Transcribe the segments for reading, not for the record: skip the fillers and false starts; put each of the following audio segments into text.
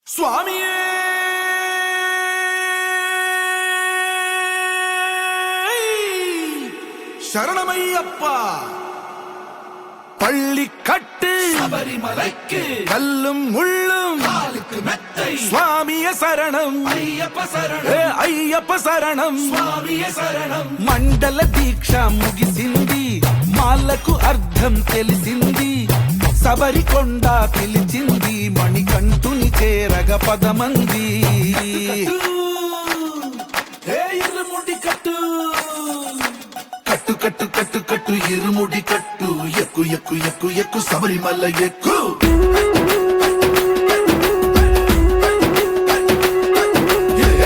சுவாமியே சரணமையப்பா. பள்ளி கட்டு சபரிமலைக்கு கல்லும் முள்ளும் காலுக்கு மெத்தை. சுவாமிய சரணம் ஐயப்ப சரணம், అయ్యప్ప శరణం స్వామియే శరణం. మండల దీక్ష ముగిసింది, మాలకు అర్థం తెలిసింది, సబరికొండ పిలిచింది, మణికంఠుని చేరగ పదమంది. ఏ ఇరుముడి కట్టు, కట్టు కట్టు కట్టు కట్టు ఇరుముడి కట్టు, ఎక్కు ఎక్కు ఎక్కు ఎక్కు శబరిమల ఎక్కు.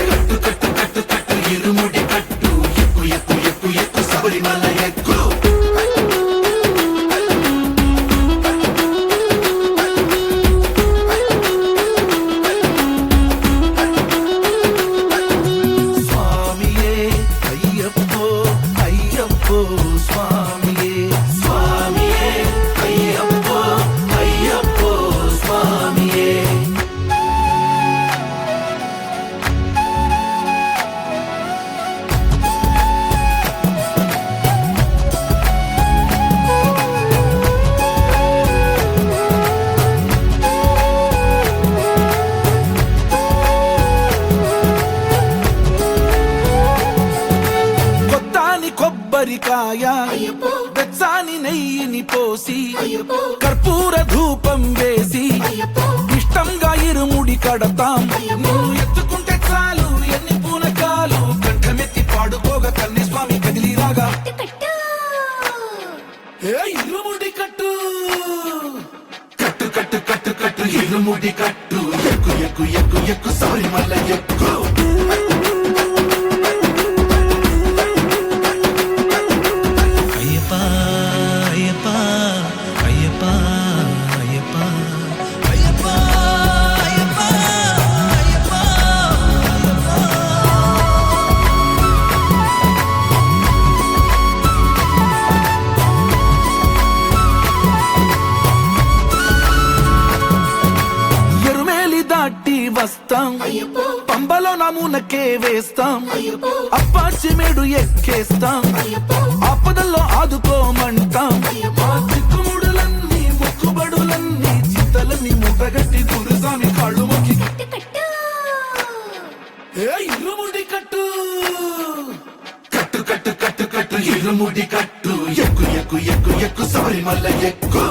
కట్టు కట్టు కట్టు కట్టు ఇరుముడి కట్టు, ఎక్కు ఎక్కు ఎక్కు ఎక్కు శబరిమల ఎక్కు. స్వామియే అయ్యప్పో అయ్యప్పో స్వామియే, స్వామియే అయ్యప్పో అయ్యప్పో స్వామియే. కొత్తాని కొబ్బరికాయ అయ్యప్పో వెచ్చాని నెయ్యిని పోసి, అయ్యప్పో కర్పూర ధూపం వేసి, అయ్యప్పో ఇష్టంగా ఇరుముడి కడతాం. నువ్వు ఎత్తుకుంటే చాలు ఎన్ని పూనకాలు, కంఠమెత్తి పాడుకోగా కన్ని స్వామి కదిలిరాగా. కట్టు. ఏ ఇరుముడి కట్టు, కట్టు కట్టు కట్టు కట్టు ఇరుముడి కట్టు, ఎక్కు ఎక్కు ఎక్కు ఎక్కు శబరిమల ఎక్కు. అయ్యప్ప అయ్యప్ప అయ్యప్ప అయ్యప్ప అయ్యప్ప అయ్యప్ప అయ్యప్ప. ఎరుమేలి దాటి వస్తాం, అయ్యప్పో పంబలో నమూనకే వేస్తాం, అయ్యప్పో అప్పాచిమేడు ఎక్కేస్తాం, అయ్యప్పో ఆపదల్లో ఆదుకోమంటాం. మా చిక్కుముడులన్నీ మొక్కుబడులన్నీ చింతలన్నీ ముట్టగట్టి గురుస్వామి కాళ్ళు మొక్కి. కట్టు. ఏ ఇరుముడి కట్టు, కట్టు కట్టు కట్టు కట్టు ఇరుముడి కట్టు, ఎక్కు ఎక్కు ఎక్కు ఎక్కు శబరిమల ఎక్కు.